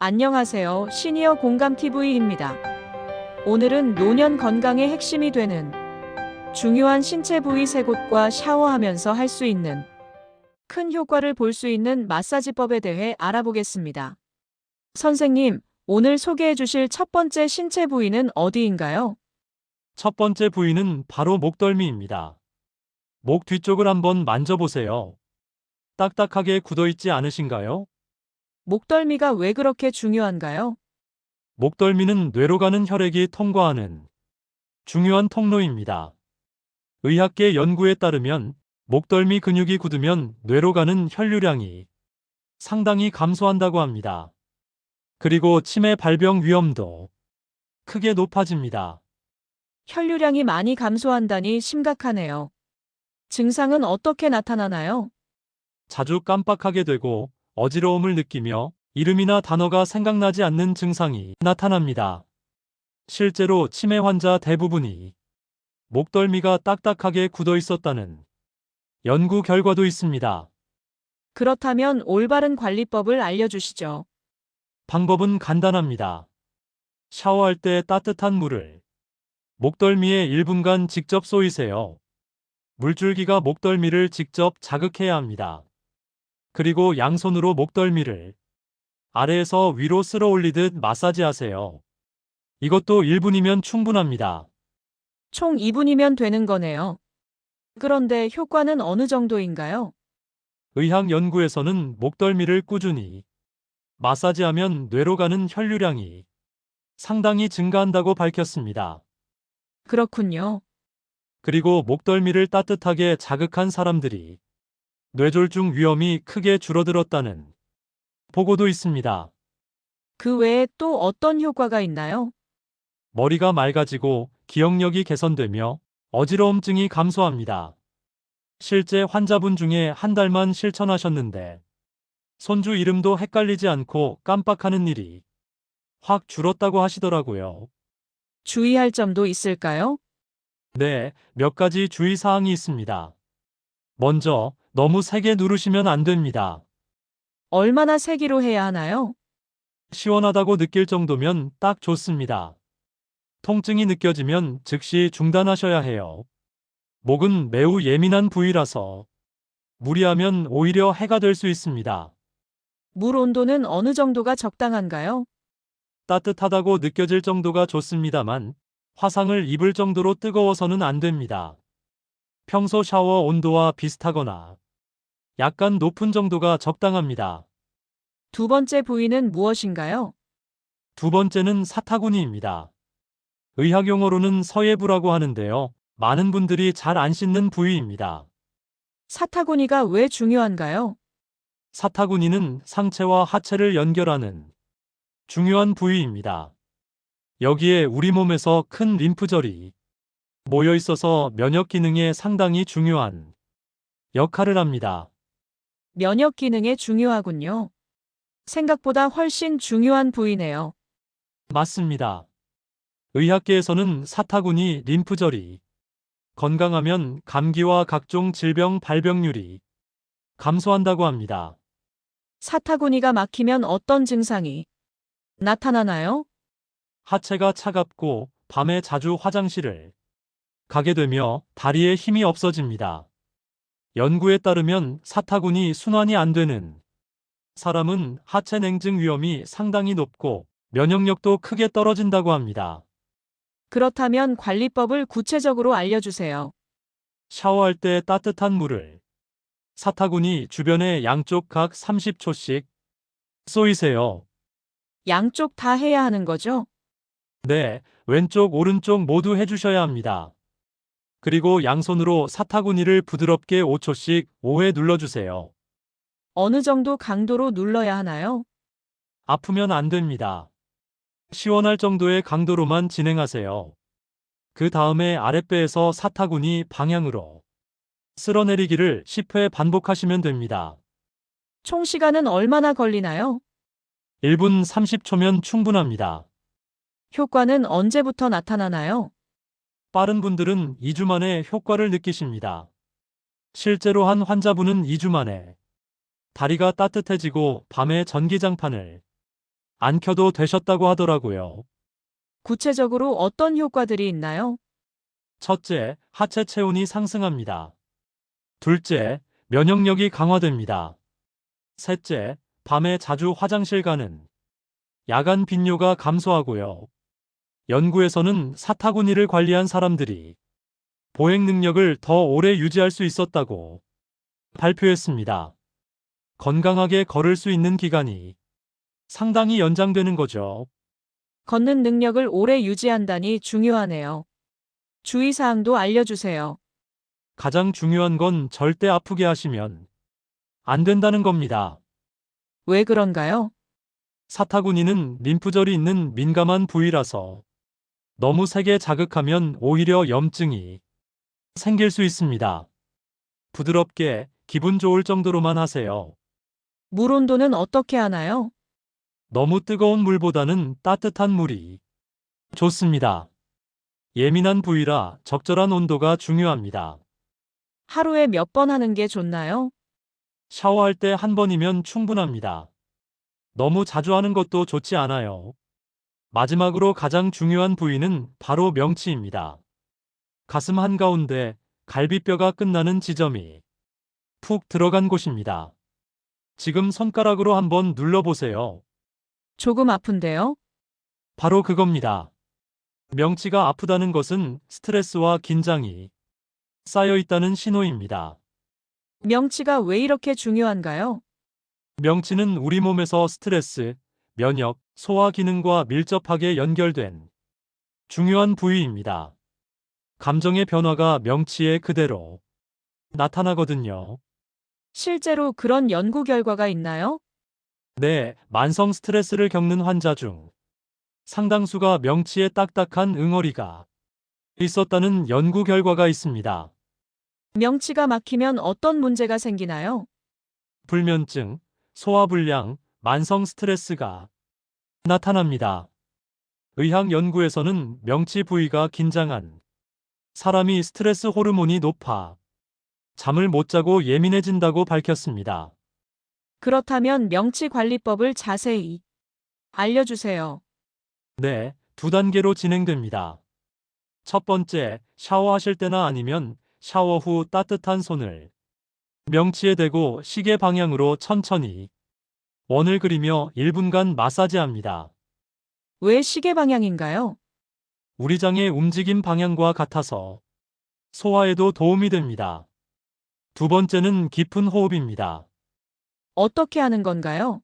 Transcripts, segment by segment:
안녕하세요. 시니어 공감 TV입니다. 오늘은 노년 건강의 핵심이 되는 중요한 신체 부위 세 곳과 샤워하면서 할 수 있는 큰 효과를 볼 수 있는 마사지법에 대해 알아보겠습니다. 선생님, 오늘 소개해 주실 첫 번째 신체 부위는 어디인가요? 첫 번째 부위는 바로 목덜미입니다. 목 뒤쪽을 한번 만져보세요. 딱딱하게 굳어있지 않으신가요? 목덜미가 왜 그렇게 중요한가요? 목덜미는 뇌로 가는 혈액이 통과하는 중요한 통로입니다. 의학계 연구에 따르면 목덜미 근육이 굳으면 뇌로 가는 혈류량이 상당히 감소한다고 합니다. 그리고 치매 발병 위험도 크게 높아집니다. 혈류량이 많이 감소한다니 심각하네요. 증상은 어떻게 나타나나요? 자주 깜빡하게 되고 어지러움을 느끼며 이름이나 단어가 생각나지 않는 증상이 나타납니다. 실제로 치매 환자 대부분이 목덜미가 딱딱하게 굳어 있었다는 연구 결과도 있습니다. 그렇다면 올바른 관리법을 알려주시죠. 방법은 간단합니다. 샤워할 때 따뜻한 물을 목덜미에 1분간 직접 쏘이세요. 물줄기가 목덜미를 직접 자극해야 합니다. 그리고 양손으로 목덜미를 아래에서 위로 쓸어 올리듯 마사지하세요. 이것도 1분이면 충분합니다. 총 2분이면 되는 거네요. 그런데 효과는 어느 정도인가요? 의학 연구에서는 목덜미를 꾸준히 마사지하면 뇌로 가는 혈류량이 상당히 증가한다고 밝혔습니다. 그렇군요. 그리고 목덜미를 따뜻하게 자극한 사람들이 뇌졸중 위험이 크게 줄어들었다는 보고도 있습니다. 그 외에 또 어떤 효과가 있나요? 머리가 맑아지고 기억력이 개선되며 어지러움증이 감소합니다. 실제 환자분 중에 한 달만 실천하셨는데 손주 이름도 헷갈리지 않고 깜빡하는 일이 확 줄었다고 하시더라고요. 주의할 점도 있을까요? 네, 몇 가지 주의사항이 있습니다. 먼저, 너무 세게 누르시면 안 됩니다. 얼마나 세기로 해야 하나요? 시원하다고 느낄 정도면 딱 좋습니다. 통증이 느껴지면 즉시 중단하셔야 해요. 목은 매우 예민한 부위라서 무리하면 오히려 해가 될 수 있습니다. 물 온도는 어느 정도가 적당한가요? 따뜻하다고 느껴질 정도가 좋습니다만 화상을 입을 정도로 뜨거워서는 안 됩니다. 평소 샤워 온도와 비슷하거나 약간 높은 정도가 적당합니다. 두 번째 부위는 무엇인가요? 두 번째는 사타구니입니다. 의학 용어로는 서예부라고 하는데요. 많은 분들이 잘 안 씻는 부위입니다. 사타구니가 왜 중요한가요? 사타구니는 상체와 하체를 연결하는 중요한 부위입니다. 여기에 우리 몸에서 큰 림프절이 모여 있어서 면역 기능에 상당히 중요한 역할을 합니다. 면역 기능에 중요하군요. 생각보다 훨씬 중요한 부위네요. 맞습니다. 의학계에서는 사타구니 림프절이 건강하면 감기와 각종 질병 발병률이 감소한다고 합니다. 사타구니가 막히면 어떤 증상이 나타나나요? 하체가 차갑고 밤에 자주 화장실을 가게 되며 다리에 힘이 없어집니다. 연구에 따르면 사타구니 순환이 안 되는 사람은 하체 냉증 위험이 상당히 높고 면역력도 크게 떨어진다고 합니다. 그렇다면 관리법을 구체적으로 알려주세요. 샤워할 때 따뜻한 물을 사타구니 주변에 양쪽 각 30초씩 쏘이세요. 양쪽 다 해야 하는 거죠? 네, 왼쪽, 오른쪽 모두 해주셔야 합니다. 그리고 양손으로 사타구니를 부드럽게 5초씩 5회 눌러주세요. 어느 정도 강도로 눌러야 하나요? 아프면 안 됩니다. 시원할 정도의 강도로만 진행하세요. 그 다음에 아랫배에서 사타구니 방향으로 쓸어내리기를 10회 반복하시면 됩니다. 총 시간은 얼마나 걸리나요? 1분 30초면 충분합니다. 효과는 언제부터 나타나나요? 빠른 분들은 2주 만에 효과를 느끼십니다. 실제로 한 환자분은 2주 만에 다리가 따뜻해지고 밤에 전기장판을 안 켜도 되셨다고 하더라고요. 구체적으로 어떤 효과들이 있나요? 첫째, 하체 체온이 상승합니다. 둘째, 면역력이 강화됩니다. 셋째, 밤에 자주 화장실 가는 야간 빈뇨가 감소하고요. 연구에서는 사타구니를 관리한 사람들이 보행 능력을 더 오래 유지할 수 있었다고 발표했습니다. 건강하게 걸을 수 있는 기간이 상당히 연장되는 거죠. 걷는 능력을 오래 유지한다니 중요하네요. 주의사항도 알려주세요. 가장 중요한 건 절대 아프게 하시면 안 된다는 겁니다. 왜 그런가요? 사타구니는 림프절이 있는 민감한 부위라서 너무 세게 자극하면 오히려 염증이 생길 수 있습니다. 부드럽게 기분 좋을 정도로만 하세요. 물 온도는 어떻게 하나요? 너무 뜨거운 물보다는 따뜻한 물이 좋습니다. 예민한 부위라 적절한 온도가 중요합니다. 하루에 몇 번 하는 게 좋나요? 샤워할 때 한 번이면 충분합니다. 너무 자주 하는 것도 좋지 않아요. 마지막으로 가장 중요한 부위는 바로 명치입니다. 가슴 한가운데 갈비뼈가 끝나는 지점이 푹 들어간 곳입니다. 지금 손가락으로 한번 눌러보세요. 조금 아픈데요? 바로 그겁니다. 명치가 아프다는 것은 스트레스와 긴장이 쌓여 있다는 신호입니다. 명치가 왜 이렇게 중요한가요? 명치는 우리 몸에서 스트레스, 면역, 소화 기능과 밀접하게 연결된 중요한 부위입니다. 감정의 변화가 명치에 그대로 나타나거든요. 실제로 그런 연구 결과가 있나요? 네, 만성 스트레스를 겪는 환자 중 상당수가 명치에 딱딱한 응어리가 있었다는 연구 결과가 있습니다. 명치가 막히면 어떤 문제가 생기나요? 불면증, 소화불량, 만성 스트레스가 나타납니다. 의학 연구에서는 명치 부위가 긴장한 사람이 스트레스 호르몬이 높아 잠을 못 자고 예민해진다고 밝혔습니다. 그렇다면 명치 관리법을 자세히 알려주세요. 네, 두 단계로 진행됩니다. 첫 번째, 샤워하실 때나 아니면 샤워 후 따뜻한 손을 명치에 대고 시계 방향으로 천천히 원을 그리며 1분간 마사지합니다. 왜 시계 방향인가요? 우리 장의 움직임 방향과 같아서 소화에도 도움이 됩니다. 두 번째는 깊은 호흡입니다. 어떻게 하는 건가요?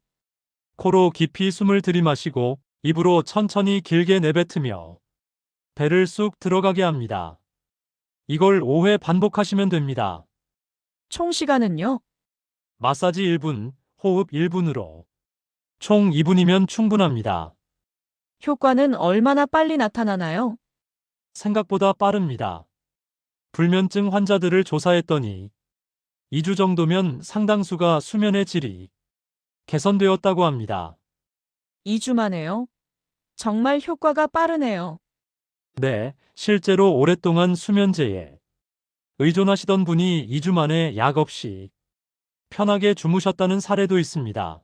코로 깊이 숨을 들이마시고 입으로 천천히 길게 내뱉으며 배를 쑥 들어가게 합니다. 이걸 5회 반복하시면 됩니다. 총 시간은요? 마사지 1분, 호흡 1분으로 총 2분이면 충분합니다. 효과는 얼마나 빨리 나타나나요? 생각보다 빠릅니다. 불면증 환자들을 조사했더니 2주 정도면 상당수가 수면의 질이 개선되었다고 합니다. 2주 만에요? 정말 효과가 빠르네요. 네, 실제로 오랫동안 수면제에 의존하시던 분이 2주 만에 약 없이 편하게 주무셨다는 사례도 있습니다.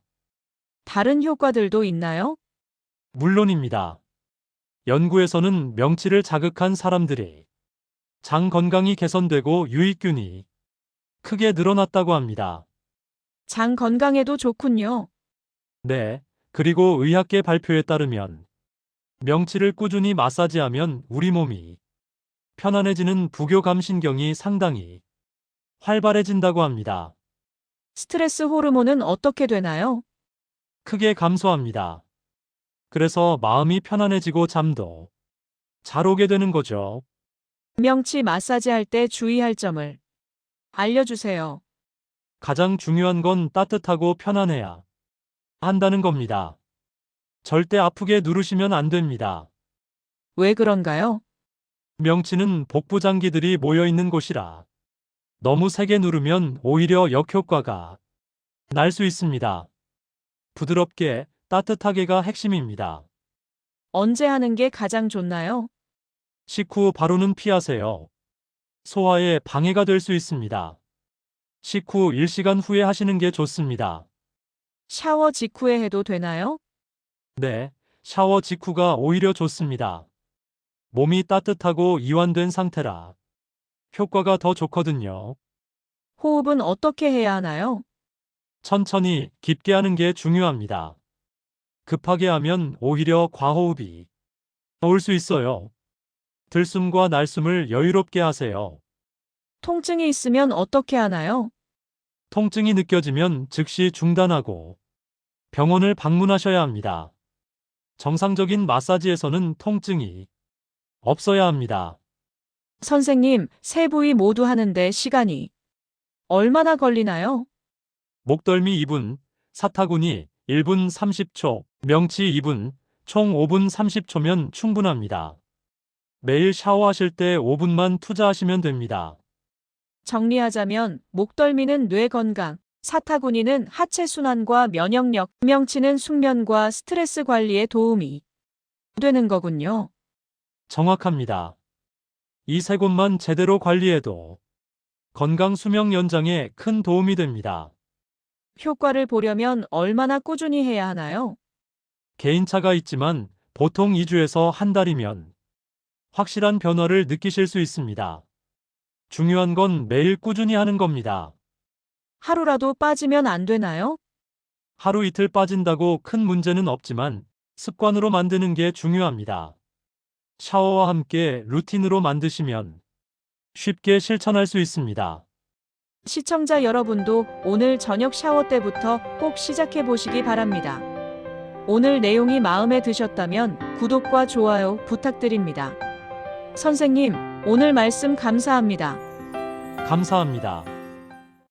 다른 효과들도 있나요? 물론입니다. 연구에서는 명치를 자극한 사람들이 장 건강이 개선되고 유익균이 크게 늘어났다고 합니다. 장 건강에도 좋군요. 네, 그리고 의학계 발표에 따르면 명치를 꾸준히 마사지하면 우리 몸이 편안해지는 부교감신경이 상당히 활발해진다고 합니다. 스트레스 호르몬은 어떻게 되나요? 크게 감소합니다. 그래서 마음이 편안해지고 잠도 잘 오게 되는 거죠. 명치 마사지 할 때 주의할 점을 알려주세요. 가장 중요한 건 따뜻하고 편안해야 한다는 겁니다. 절대 아프게 누르시면 안 됩니다. 왜 그런가요? 명치는 복부 장기들이 모여 있는 곳이라 너무 세게 누르면 오히려 역효과가 날 수 있습니다. 부드럽게 따뜻하게가 핵심입니다. 언제 하는 게 가장 좋나요? 식후 바로는 피하세요. 소화에 방해가 될 수 있습니다. 식후 1시간 후에 하시는 게 좋습니다. 샤워 직후에 해도 되나요? 네, 샤워 직후가 오히려 좋습니다. 몸이 따뜻하고 이완된 상태라 효과가 더 좋거든요. 호흡은 어떻게 해야 하나요? 천천히 깊게 하는 게 중요합니다. 급하게 하면 오히려 과호흡이 올 수 있어요. 들숨과 날숨을 여유롭게 하세요. 통증이 있으면 어떻게 하나요? 통증이 느껴지면 즉시 중단하고 병원을 방문하셔야 합니다. 정상적인 마사지에서는 통증이 없어야 합니다. 선생님, 세 부위 모두 하는데 시간이 얼마나 걸리나요? 목덜미 2분, 사타구니 1분 30초, 명치 2분, 총 5분 30초면 충분합니다. 매일 샤워하실 때 5분만 투자하시면 됩니다. 정리하자면 목덜미는 뇌 건강, 사타구니는 하체 순환과 면역력, 명치는 숙면과 스트레스 관리에 도움이 되는 거군요. 정확합니다. 이 세 곳만 제대로 관리해도 건강 수명 연장에 큰 도움이 됩니다. 효과를 보려면 얼마나 꾸준히 해야 하나요? 개인차가 있지만 보통 2주에서 한 달이면 확실한 변화를 느끼실 수 있습니다. 중요한 건 매일 꾸준히 하는 겁니다. 하루라도 빠지면 안 되나요? 하루 이틀 빠진다고 큰 문제는 없지만 습관으로 만드는 게 중요합니다. 샤워와 함께 루틴으로 만드시면 쉽게 실천할 수 있습니다. 시청자 여러분도 오늘 저녁 샤워 때부터 꼭 시작해 보시기 바랍니다. 오늘 내용이 마음에 드셨다면 구독과 좋아요 부탁드립니다. 선생님, 오늘 말씀 감사합니다. 감사합니다.